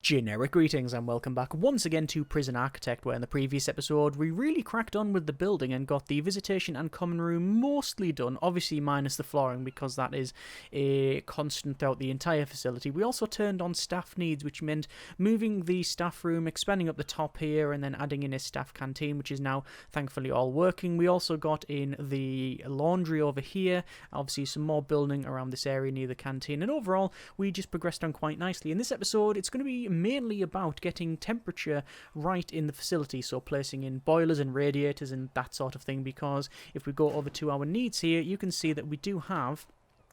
Generic greetings and welcome back once again to Prison Architect, where in the previous episode we really cracked on with the building and got the visitation and common room mostly done, obviously minus the flooring because that is a constant throughout the entire facility. We also turned on staff needs, which meant moving the staff room, expanding up the top here and then adding in a staff canteen, which is now thankfully all working. We also got in the laundry over here, obviously some more building around this area near the canteen, and overall we just progressed on quite nicely. In this episode it's going to be mainly about getting temperature right in the facility, so placing in boilers and radiators and that sort of thing, because if we go over to our needs here, you can see that we do have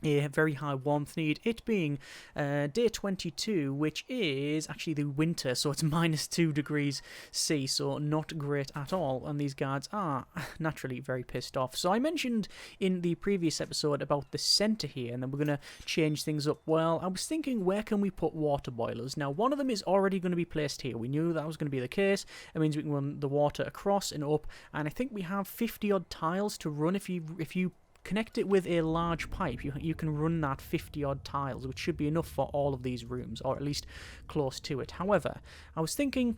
a very high warmth need, it being day 22, which is actually the winter, so it's minus 2 degrees C, so not great at all, and these guards are naturally very pissed off. So I mentioned in the previous episode about the centre here, and then we're going to change things up. Well, I was thinking, where can we put water boilers? Now, one of them is already going to be placed here. We knew that was going to be the case. It means we can run the water across and up, and I think we have 50 odd tiles to run. If you connect it with a large pipe, you can run that 50 odd tiles, which should be enough for all of these rooms, or at least close to it. However, I was thinking,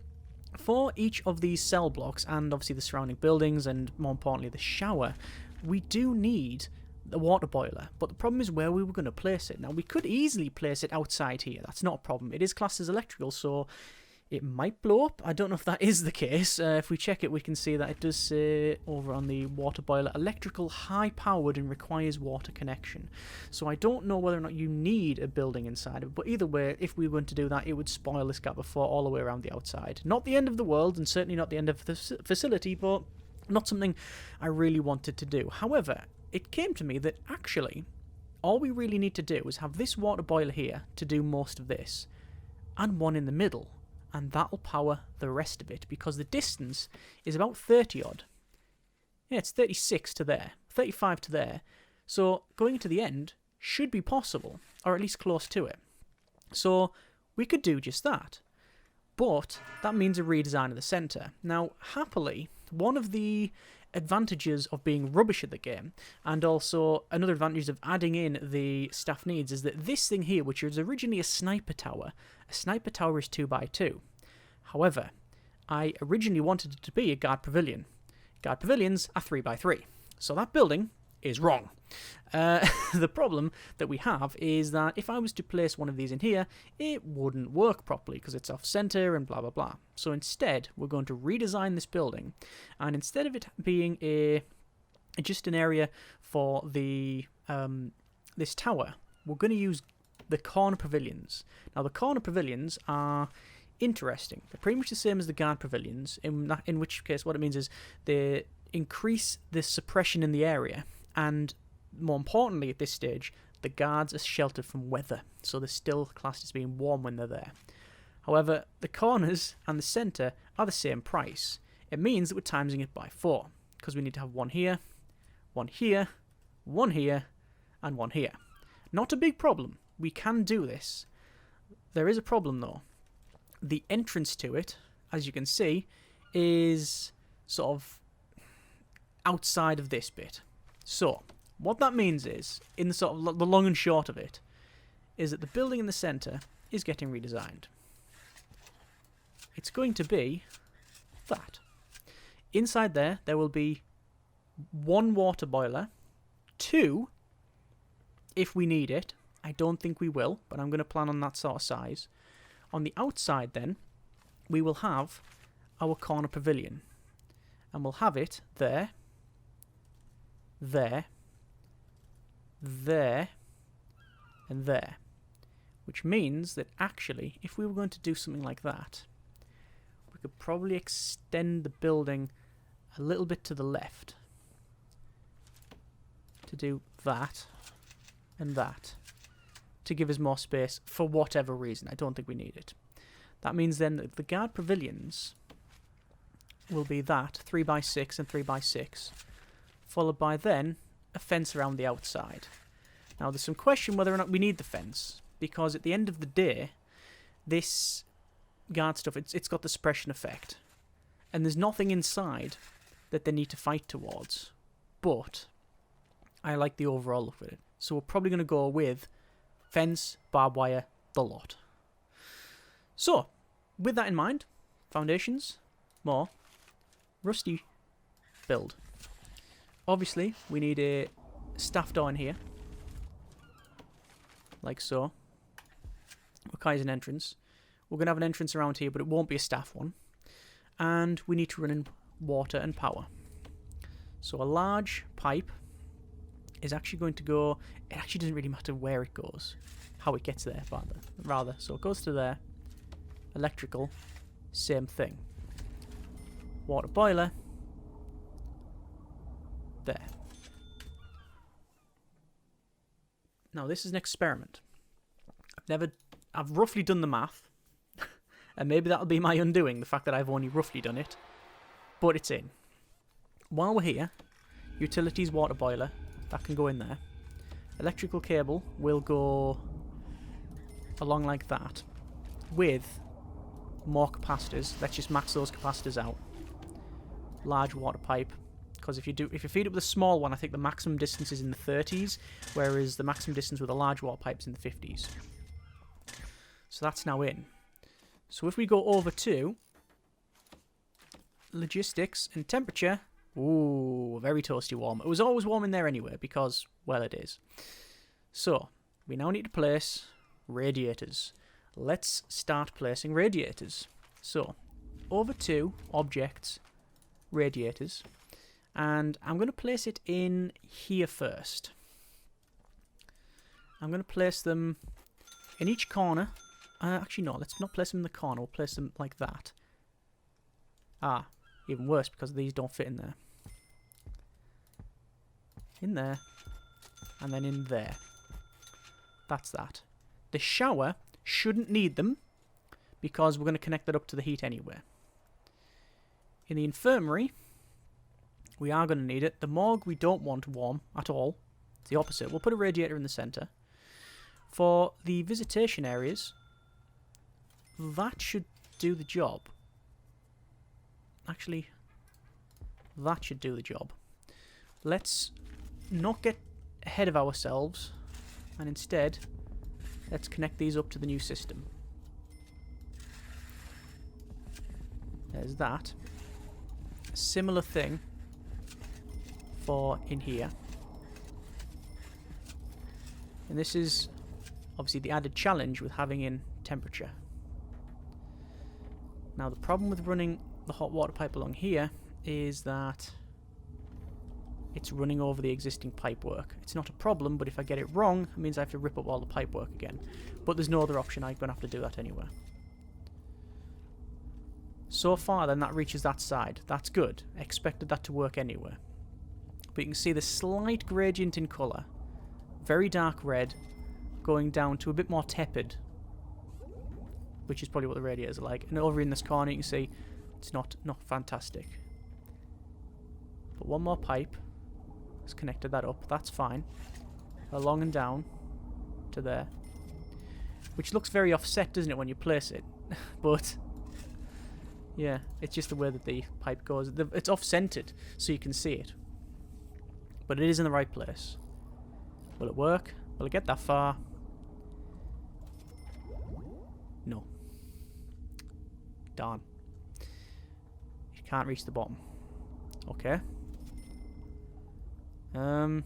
for each of these cell blocks, and obviously the surrounding buildings, and more importantly the shower, we do need the water boiler, but the problem is where we were going to place it. Now, we could easily place it outside here, that's not a problem. It is classed as electrical, so it might blow up. I don't know if that is the case. If we check it, we can see that it does say over on the water boiler, electrical, high-powered and requires water connection. So I don't know whether or not you need a building inside of it, but either way, if we were to do that, it would spoil this gap before all the way around the outside. Not the end of the world, and certainly not the end of the facility, but not something I really wanted to do. However, it came to me that actually, all we really need to do is have this water boiler here to do most of this, and one in the middle, and that'll power the rest of it, because the distance is about 30 odd. Yeah, it's 36 to there, 35 to there, so going to the end should be possible, or at least close to it. So we could do just that, but that means a redesign of the centre. Now, happily, one of the advantages of being rubbish at the game, and also another advantage of adding in the staff needs, is that this thing here, which was originally a sniper tower is 2x2. However, I originally wanted it to be a guard pavilion. Guard pavilions are 3x3, so that building is wrong. The problem that we have is that if I was to place one of these in here, it wouldn't work properly because it's off-center and blah blah blah. So instead, we're going to redesign this building, and instead of it being just an area for the this tower, we're going to use the corner pavilions. Now, the corner pavilions are interesting. They're pretty much the same as the guard pavilions, in which case what it means is they increase the suppression in the area, and more importantly at this stage, the guards are sheltered from weather, so they're still classed as being warm when they're there. However, the corners and the centre are the same price. It means that we're timesing it by 4, because we need to have one here, one here, one here, and one here. Not a big problem. We can do this. There is a problem though. The entrance to it, as you can see, is sort of outside of this bit. So, what that means is, in the sort of the long and short of it, is that the building in the centre is getting redesigned. It's going to be that. Inside there will be 1 water boiler, 2, if we need it. I don't think we will, but I'm going to plan on that sort of size. On the outside then, we will have our corner pavilion. And we'll have it there, there, there, and there. Which means that actually, if we were going to do something like that, we could probably extend the building a little bit to the left to do that and that, to give us more space for whatever reason. I don't think we need it. That means then that the guard pavilions will be that 3x6 and 3x6, followed by then a fence around the outside. Now there's some question whether or not we need the fence, because at the end of the day, this guard stuff, it's got the suppression effect, and there's nothing inside that they need to fight towards, but I like the overall look of it. So we're probably going to go with fence, barbed wire, the lot. So, with that in mind, foundations, more, rusty build. Obviously, we need a staff door in here, like so. Requires an entrance. We're going to have an entrance around here, but it won't be a staff one. And we need to run in water and power. So a large pipe is actually going to go... It actually doesn't really matter where it goes. How it gets there, rather. So it goes to there. Electrical, same thing. Water boiler. There. Now this is an experiment. I've roughly done the math. And maybe that'll be my undoing, the fact that I've only roughly done it. But it's in. While we're here, utilities water boiler, that can go in there. Electrical cable will go along like that with more capacitors. Let's just max those capacitors out. Large water pipe, because if you feed it with a small one, I think the maximum distance is in the 30s, whereas the maximum distance with a large water pipe is in the 50s. So that's now in. So if we go over to logistics and temperature, ooh, very toasty warm. It was always warm in there anyway because, well, it is. So we now need to place radiators. Let's start placing radiators. So over to objects, radiators, and I'm going to place it in here first. I'm going to place them in each corner. Actually, no, let's not place them in the corner. We'll place them like that. Ah, even worse because these don't fit in there. In there. And then in there. That's that. The shower shouldn't need them because we're going to connect that up to the heat anyway. In the infirmary, we are going to need it. The morgue we don't want warm at all. It's the opposite. We'll put a radiator in the centre. For the visitation areas, that should do the job. Actually, that should do the job. Let's not get ahead of ourselves, and instead, let's connect these up to the new system. There's that. A similar thing for in here. And this is obviously the added challenge with having in temperature. Now the problem with running the hot water pipe along here is that it's running over the existing pipe work. It's not a problem, but if I get it wrong, it means I have to rip up all the pipe work again. But there's no other option, I'm going to have to do that anyway. So far then that reaches that side. That's good. I expected that to work anyway. But you can see the slight gradient in colour. Very dark red, going down to a bit more tepid, which is probably what the radiators are like. And over in this corner you can see it's not fantastic. But one more pipe has connected that up. That's fine. Along and down to there. Which looks very offset, doesn't it, when you place it? But yeah, it's just the way that the pipe goes. It's off-centered, so you can see it. But it is in the right place. Will it work? Will it get that far? No. Darn. You can't reach the bottom. Okay. I'm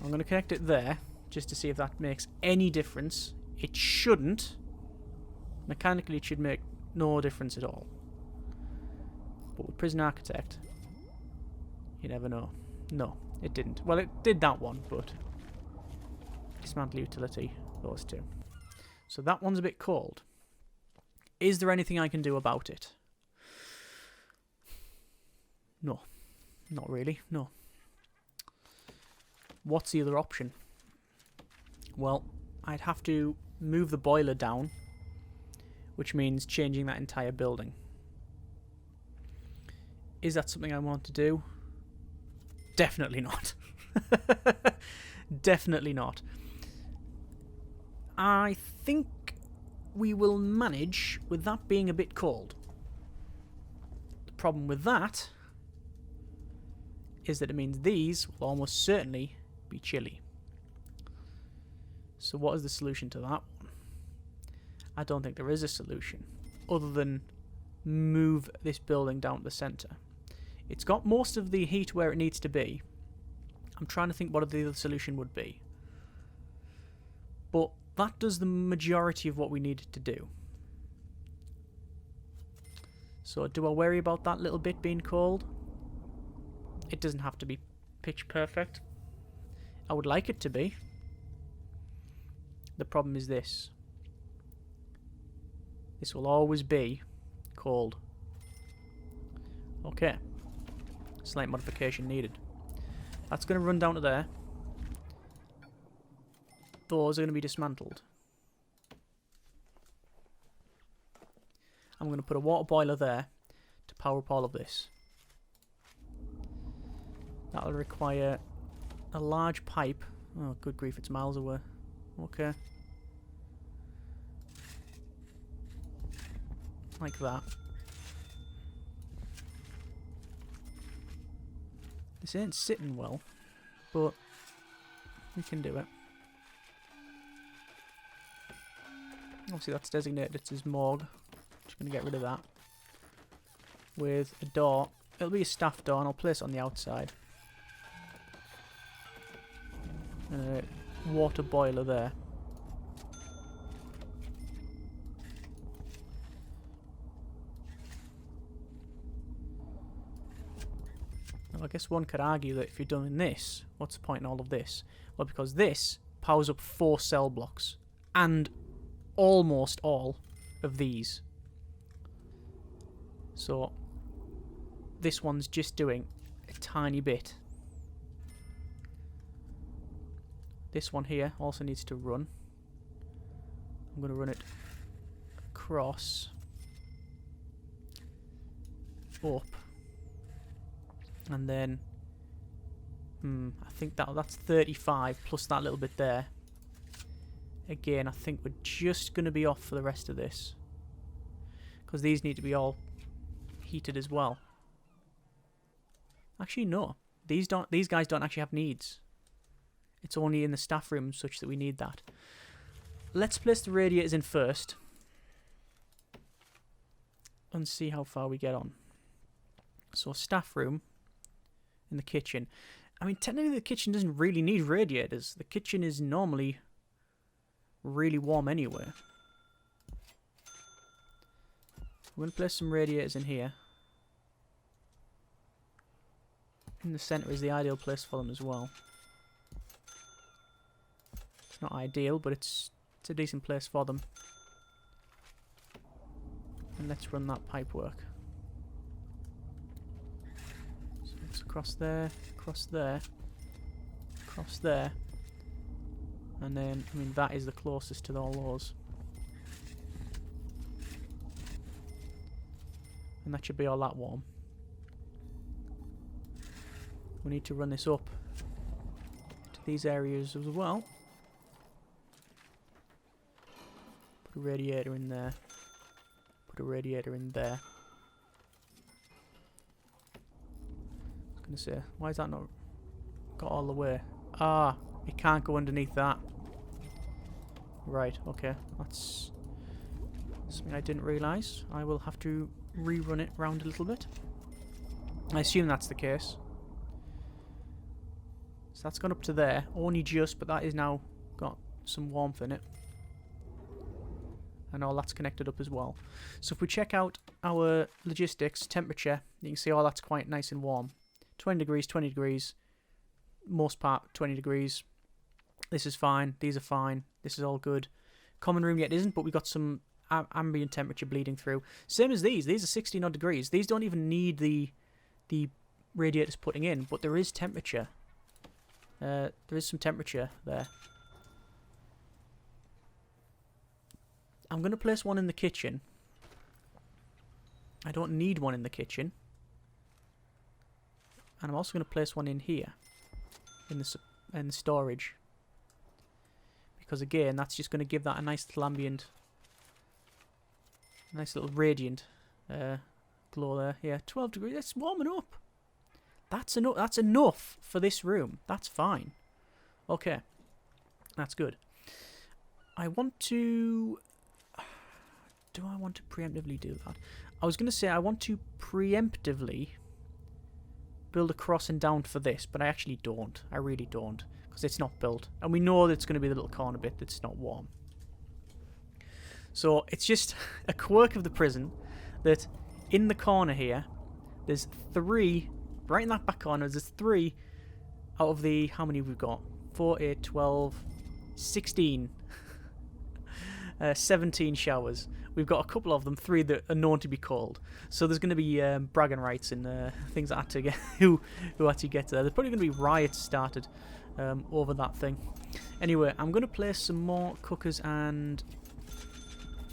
going to connect it there, just to see if that makes any difference. It shouldn't. Mechanically, it should make no difference at all. But with Prison Architect, you never know. No, it didn't. Well, it did that one, but dismantle utility, those two. So that one's a bit cold. Is there anything I can do about it? No. Not really, no. What's the other option? Well, I'd have to move the boiler down, which means changing that entire building. Is that something I want to do? Definitely not. Definitely not. I think we will manage with that being a bit cold. The problem with that is that it means these will almost certainly be chilly. So what is the solution to that one? I don't think there is a solution other than move this building down to the centre. It's got most of the heat where it needs to be. I'm trying to think what the other solution would be. But that does the majority of what we needed to do. So do I worry about that little bit being cold? It doesn't have to be pitch perfect. I would like it to be. The problem is this. This will always be cold. Okay. Slight modification needed. That's going to run down to there. Those are going to be dismantled. I'm going to put a water boiler there to power up all of this. That'll require a large pipe. Oh, good grief, it's miles away. Okay. Like that. This ain't sitting well, but we can do it. Obviously that's designated as morgue. Just going to get rid of that. With a door. It'll be a staff door and I'll place it on the outside. And a water boiler there. Now, I guess one could argue that if you're doing this, what's the point in all of this? Well, because this powers up 4 cell blocks. And almost all of these. So this one's just doing a tiny bit. This one here also needs to run. I'm going to run it across, up, and then I think that's 35 plus that little bit there. Again, I think we're just going to be off for the rest of this, because these need to be all heated as well. Actually, no. These guys don't actually have needs. It's only in the staff room such that we need that. Let's place the radiators in first and see how far we get on. So staff room in the kitchen. I mean, technically the kitchen doesn't really need radiators. The kitchen is normally really warm anyway. I'm going to place some radiators in here. In the centre is the ideal place for them as well. It's not ideal, but it's a decent place for them. And let's run that pipe work. So it's across there, across there, across there. And then, I mean, that is the closest to all those. And that should be all that warm. We need to run this up to these areas as well. Put a radiator in there. Put a radiator in there. I was going to say, why is that not got all the way? Ah, it can't go underneath that. Right, okay. That's something I didn't realise. I will have to rerun it round a little bit. I assume that's the case. So that's gone up to there. Only just, but that is now got some warmth in it. And all that's connected up as well. So if we check out our logistics, temperature, you can see all that's quite nice and warm. 20 degrees, 20 degrees. Most part 20 degrees. This is fine. These are fine. This is all good. Common room yet isn't, but we've got some ambient temperature bleeding through. Same as these. These are 16 odd degrees. These don't even need the radiators putting in, but there is temperature. There is some temperature there. I'm going to place one in the kitchen. I don't need one in the kitchen. And I'm also going to place one in here. In the storage. Because again, that's just going to give that a nice little ambient... nice little radiant glow there. Yeah, 12 degrees. That's warming up. That's enough. That's enough for this room. That's fine. Okay. That's good. I want to want to preemptively do that? I was going to say I want to preemptively build a crossing down for this, but I actually don't. I really don't, because it's not built. And we know that it's going to be the little corner bit that's not warm. So it's just a quirk of the prison that in the corner here, there's 3, right in that back corner, there's 3 out of the, how many we've got? 4, 8, 12, 16, 17 showers. We've got a couple of them, 3 that are known to be cold. So there's going to be bragging rights and things that had to get, who actually get there. There's probably going to be riots started over that thing. Anyway, I'm going to place some more cookers and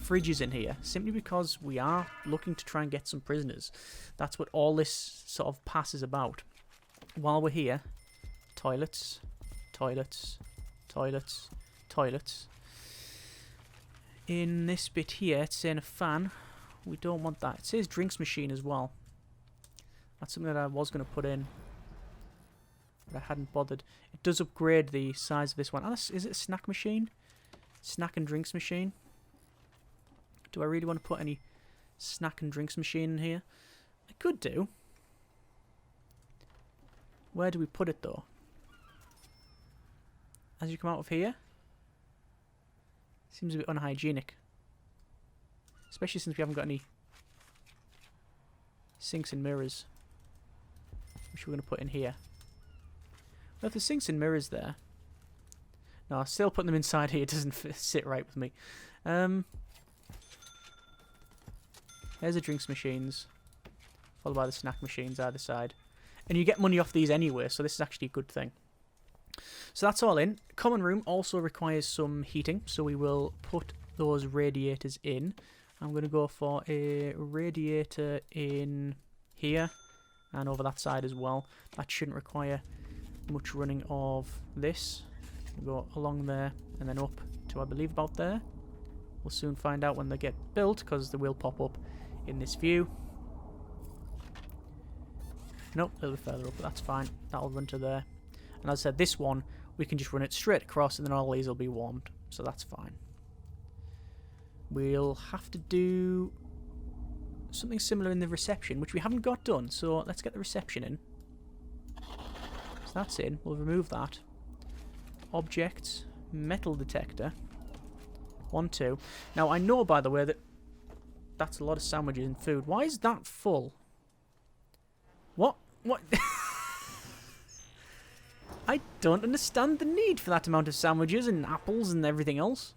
fridges in here, simply because we are looking to try and get some prisoners. That's what all this sort of pass is about. While we're here, toilets, toilets, toilets, toilets. In this bit here, it's saying a fan. We don't want that. It says drinks machine as well. That's something that I was going to put in, but I hadn't bothered. It does upgrade the size of this one. Is it a snack machine? Snack and drinks machine? Do I really want to put any snack and drinks machine in here? I could do. Where do we put it though? As you come out of here? Seems a bit unhygienic. Especially since we haven't got any sinks and mirrors, which we're going to put in here. Well, if the sinks and mirrors there... No, still putting them inside here doesn't sit right with me. There's the drinks machines, followed by the snack machines either side. And you get money off these anyway, so this is actually a good thing. So that's all in. Common room also requires some heating, so we will put those radiators in. I'm going to go for a radiator in here and over that side as well. That shouldn't require much running of this. We'll go along there and then up to, I believe, about there. We'll soon find out when they get built, because they will pop up in this view. Nope, a little bit further up, but that's fine. That'll run to there. And as I said, this one, we can just run it straight across and then all these will be warmed. So that's fine. We'll have to do something similar in the reception, which we haven't got done. So let's get the reception in. So that's in. We'll remove that. Objects, metal detector. 1, 2. Now, I know, by the way, that that's a lot of sandwiches and food. Why is that full? What? What? I don't understand the need for that amount of sandwiches and apples and everything else.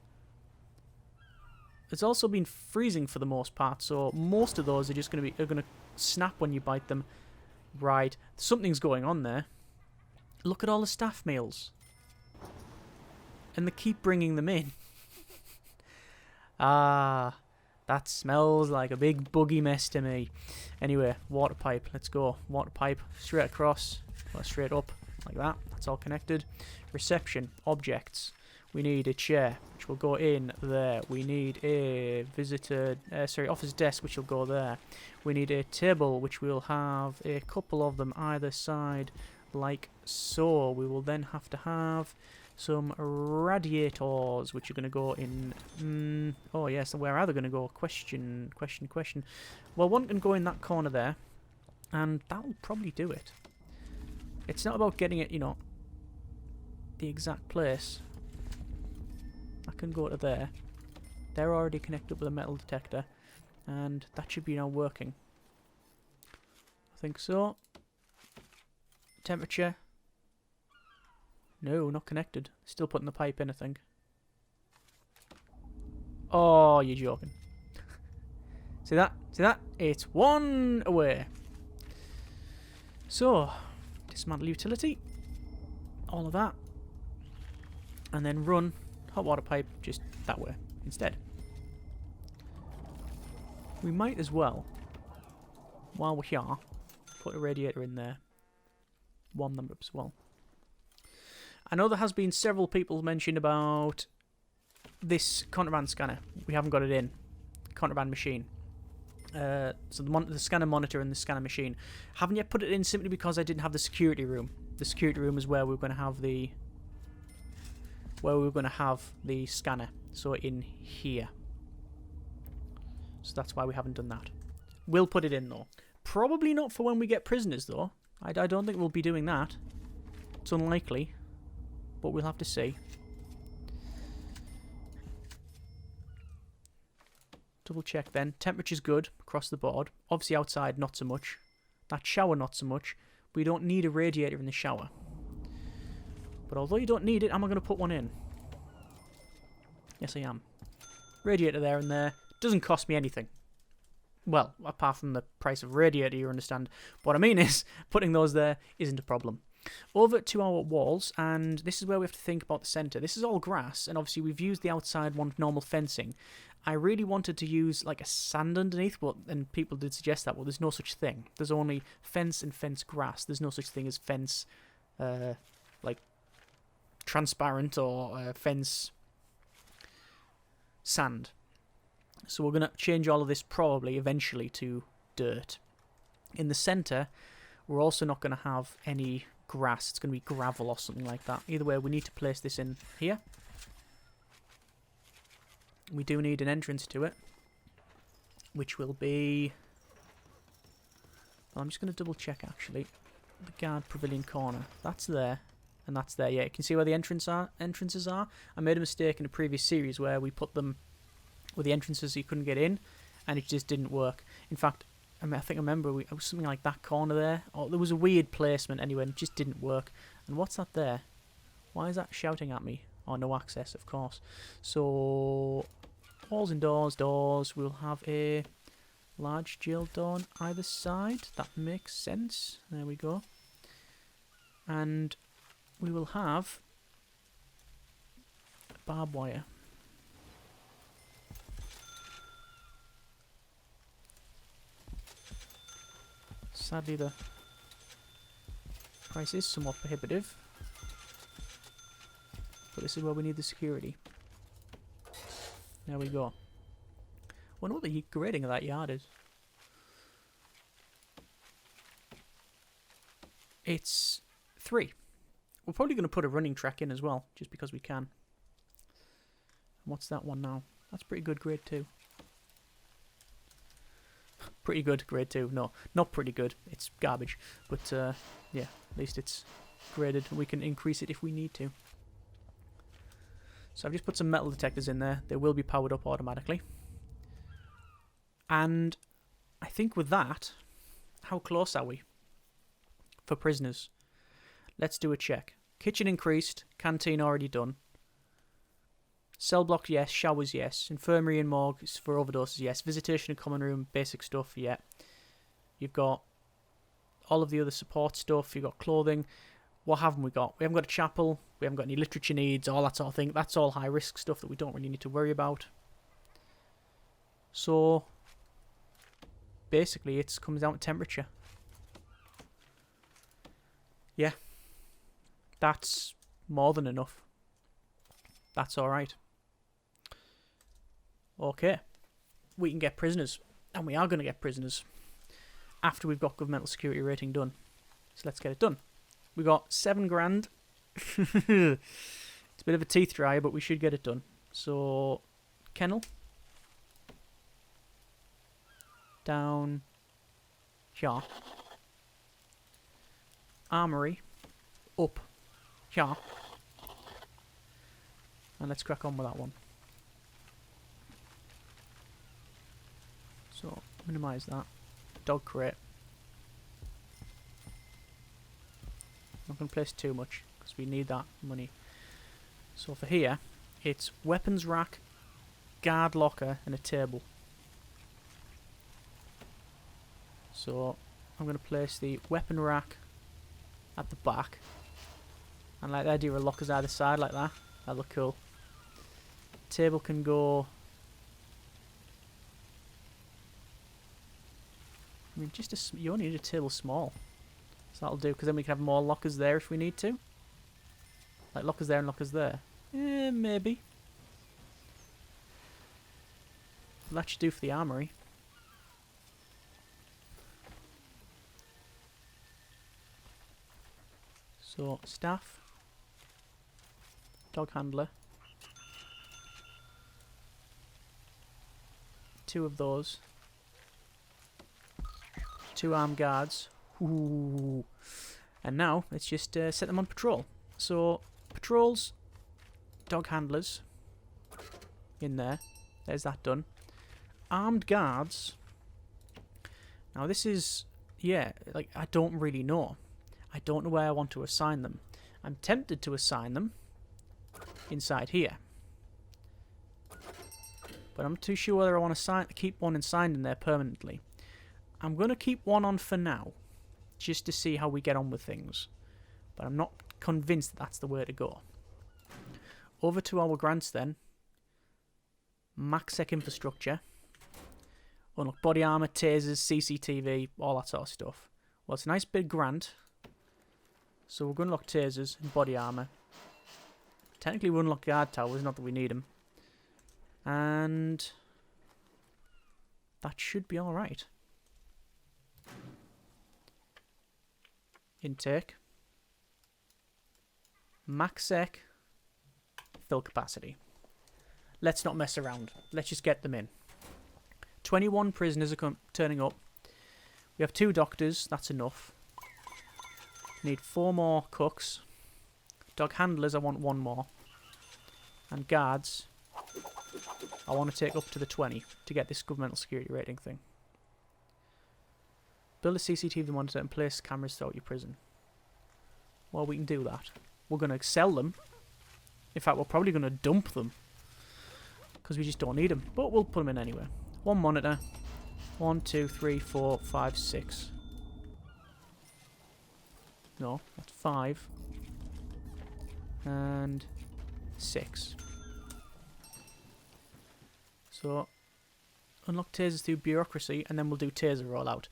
It's also been freezing for the most part, so most of those are just going to snap when you bite them. Right, something's going on there. Look at all the staff meals. And they keep bringing them in. Ah, that smells like a big buggy mess to me. Anyway, water pipe. Let's go. Water pipe straight across, or straight up like that. That's all connected. Reception. Objects. We need a chair, which will go in there. We need a office desk, which will go there. We need a table, which we'll have a couple of them either side, like so. We will then have to have some radiators, which are going to go in... oh, yes, where are they going to go? Question. Well, one can go in that corner there, and that will probably do it. It's not about getting it, you know, the exact place. I can go to there. They're already connected with a metal detector, and that should be now working. I think so. Temperature. No, not connected. Still putting the pipe in, I think. Oh, you're joking. See that? See that? It's one away. So, dismantle utility. All of that. And then run hot water pipe just that way instead. We might as well, while we're here, put a radiator in there. Warm them up as well. I know there has been several people mentioned about this contraband scanner. We haven't got it in. Contraband machine. So the scanner monitor and the scanner machine. Haven't yet put it in simply because I didn't have the security room. The security room is where we're going to have the... scanner. So in here. So that's why we haven't done that. We'll put it in, though. Probably not for when we get prisoners, though. I don't think we'll be doing that. It's unlikely. But we'll have to see. Double check then. Temperature's good across the board. Obviously outside, not so much. That shower, not so much. We don't need a radiator in the shower. But although you don't need it, am I going to put one in? Yes, I am. Radiator there and there. Doesn't cost me anything. Well, apart from the price of radiator, you understand. What I mean is, putting those there isn't a problem. Over to our walls, and this is where we have to think about the centre. This is all grass, and obviously we've used the outside one normal fencing. I really wanted to use like a sand underneath, and people did suggest that. Well, there's no such thing. There's only fence and fence grass. There's no such thing as fence, like transparent or fence sand. So we're going to change all of this probably eventually to dirt. In the centre, we're also not going to have any grass. It's going to be gravel or something like that. Either way, we need to place this in here. We do need an entrance to it, which will be... Well, I'm just going to double check actually. The guard pavilion corner. That's there, and that's there. Yeah, you can see where the entrances are. I made a mistake in a previous series where we put them with the entrances so you couldn't get in, and it just didn't work. In fact, I think I remember it was something like that corner there. Or there was a weird placement anyway, and it just didn't work. And what's that there? Why is that shouting at me? Oh, no access, of course. So, walls and doors. We'll have a large jail door on either side. That makes sense. There we go. And we will have barbed wire. Sadly, the price is somewhat prohibitive. But this is where we need the security. There we go. Wonder what the grading of that yard is. It's 3. We're probably going to put a running track in as well, just because we can. And what's that one now? That's pretty good, grade 2. Pretty good, grade 2. No, not pretty good. It's garbage. But, yeah, at least it's graded. We can increase it if we need to. So I've just put some metal detectors in there. They will be powered up automatically. And I think with that, how close are we for prisoners? Let's do a check. Kitchen increased. Canteen already done. Cell block, yes. Showers, yes. Infirmary and morgue for overdoses, yes. Visitation and common room, basic stuff, yeah. You've got all of the other support stuff. You've got clothing. What haven't we got? We haven't got a chapel. We haven't got any literature needs, all that sort of thing. That's all high-risk stuff that we don't really need to worry about. So, basically, it comes down to temperature. Yeah. That's more than enough. That's alright. Okay. We can get prisoners. And we are going to get prisoners. After we've got governmental security rating done. So let's get it done. We got 7 grand. It's a bit of a teeth dryer, but we should get it done. So, kennel. Down here. Armory. Up here. And let's crack on with that one. So, minimise that. Dog crate. Not going to place too much, because we need that money. So for here, it's weapons rack, guard locker, and a table. So I'm going to place the weapon rack at the back. And like the idea of lockers either side like that. That'll look cool. Table can go... I mean, you only need a table small. So that'll do, because then we can have more lockers there if we need to. Like lockers there and lockers there. Maybe. That should do for the armory. So, staff. Dog handler. 2 of those. 2 armed guards. Ooh. And now, let's just set them on patrol. So, patrols, dog handlers, in there. There's that done. Armed guards. Now this is, yeah, like, I don't really know. I don't know where I want to assign them. I'm tempted to assign them inside here. But I'm not too sure whether I want to keep one assigned in there permanently. I'm going to keep one on for now, just to see how we get on with things. But I'm not convinced that that's the way to go. Over to our grants then. MaxSec infrastructure. Unlock body armor, tasers, CCTV, all that sort of stuff. Well, it's a nice big grant. So we're going to unlock tasers and body armor. Technically we unlock guard towers, not that we need them. And that should be alright. Intake. MaxSec. Fill capacity. Let's not mess around. Let's just get them in. 21 prisoners are turning up. We have 2 doctors. That's enough. Need 4 more cooks. Dog handlers, I want 1 more. And guards, I want to take up to the 20 to get this governmental security rating thing. Build a CCTV monitor and place cameras throughout your prison. Well, we can do that. We're going to sell them. In fact, we're probably going to dump them. Because we just don't need them. But we'll put them in anyway. 1 monitor. 1, 2, 3, 4, 5, 6. No, that's 5. And 6. So, unlock tasers through bureaucracy, and then we'll do taser rollout.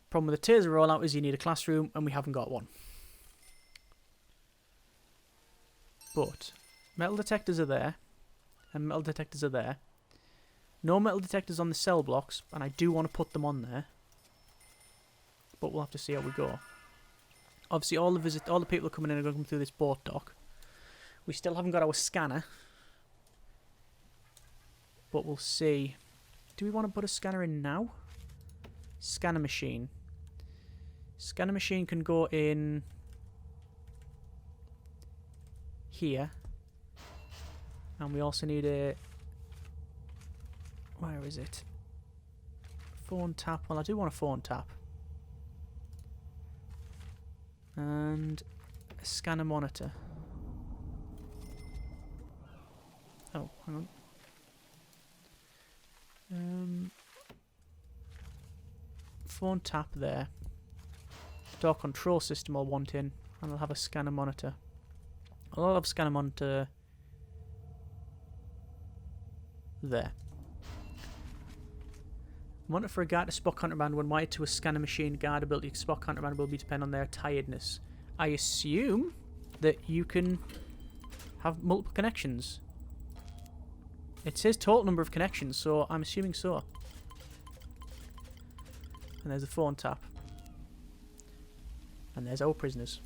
Problem with the taser rollout is you need a classroom, and we haven't got one. But metal detectors are there, and metal detectors are there. No metal detectors on the cell blocks, and I do want to put them on there. But we'll have to see how we go. Obviously, all the people coming in are going to come through this boat dock. We still haven't got our scanner, but we'll see. Do we want to put a scanner in now? Scanner machine. Scanner machine can go in here. And we also need a... Where is it? Phone tap. Well, I do want a phone tap. And a scanner monitor. Oh, hang on. Phone tap there. Door control system I'll want in. And I'll have a scanner monitor. I'll have a scanner monitor there. Monitor for a guard to spot contraband when wired to a scanner machine. Guard ability to spot contraband will be depend on their tiredness. I assume that you can have multiple connections. It says total number of connections, so I'm assuming so. And there's a phone tap. And there's our prisoners.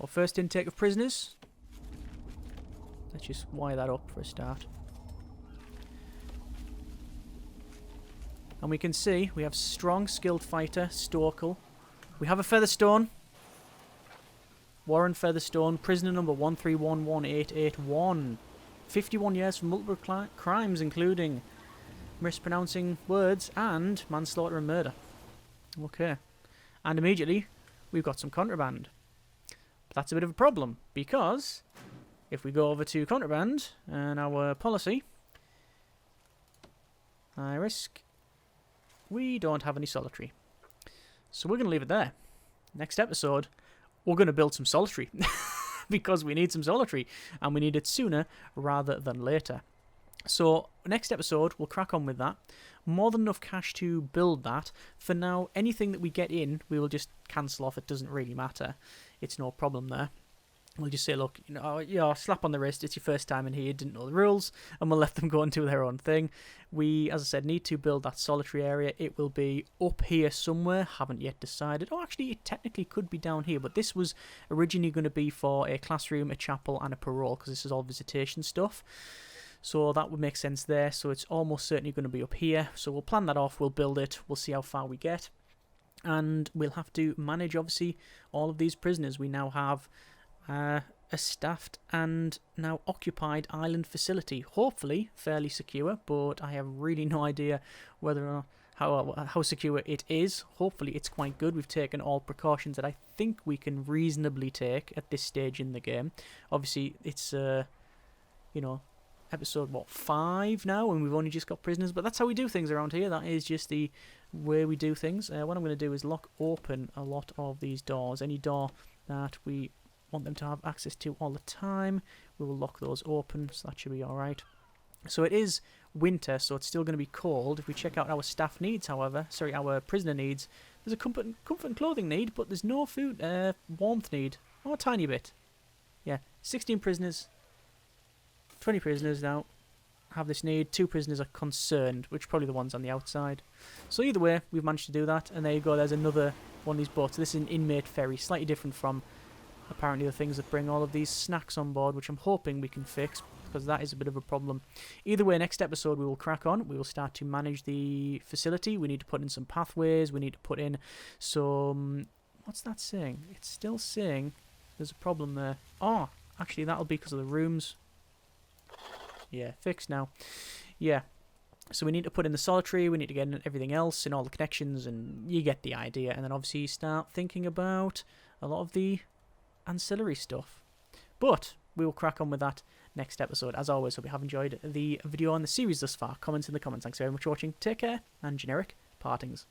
Our first intake of prisoners. Let's just wire that up for a start. And we can see we have strong, skilled fighter, Storkel. We have a Featherstone. Warren Featherstone, prisoner number 1311881. 51 years for multiple crimes, including mispronouncing words and manslaughter and murder. Okay. And immediately, we've got some contraband. But that's a bit of a problem, because if we go over to contraband and our policy, high risk, we don't have any solitary. So we're going to leave it there. Next episode, we're going to build some solitary. Because we need some solitary. And we need it sooner rather than later. So next episode, we'll crack on with that. More than enough cash to build that. For now, anything that we get in, we will just cancel off. It doesn't really matter. It's no problem there. We'll just say, look, slap on the wrist. It's your first time in here. You didn't know the rules. And we'll let them go and do their own thing. We, as I said, need to build that solitary area. It will be up here somewhere. Haven't yet decided. Oh, actually, it technically could be down here. But this was originally going to be for a classroom, a chapel, and a parole. Because this is all visitation stuff. So that would make sense there. So it's almost certainly going to be up here. So we'll plan that off, we'll build it, we'll see how far we get. And we'll have to manage, obviously, all of these prisoners. We now have a staffed and now occupied island facility. Hopefully fairly secure, but I have really no idea whether or not how secure it is. Hopefully it's quite good. We've taken all precautions that I think we can reasonably take at this stage in the game. Obviously it's episode 5 now, and we've only just got prisoners, but that's how we do things around here. That is just the way we do things. What I'm going to do is lock open a lot of these doors. Any door that we want them to have access to all the time, we will lock those open, so that should be alright. So it is winter, so it's still going to be cold. If we check out our staff needs, however, our prisoner needs, there's a comfort and clothing need, but there's no food, warmth need. Oh, a tiny bit. Yeah, 16 prisoners, 20 prisoners now have this need. 2 prisoners are concerned, which are probably the ones on the outside. So either way, we've managed to do that, and there you go, there's another one of these boats. This is an inmate ferry, slightly different from apparently the things that bring all of these snacks on board, which I'm hoping we can fix, because that is a bit of a problem. Either way, next episode we will crack on. We will start to manage the facility. We need to put in some pathways. We need to put in some... What's that saying? It's still saying there's a problem there. Oh, actually that'll be because of the rooms. Yeah, fixed now. Yeah. So we need to put in the solitary, we need to get in everything else and all the connections, and you get the idea. And then obviously you start thinking about a lot of the ancillary stuff. But we will crack on with that next episode. As always, hope you have enjoyed the video on the series thus far. Comments in the comments. Thanks very much for watching. Take care, and generic partings.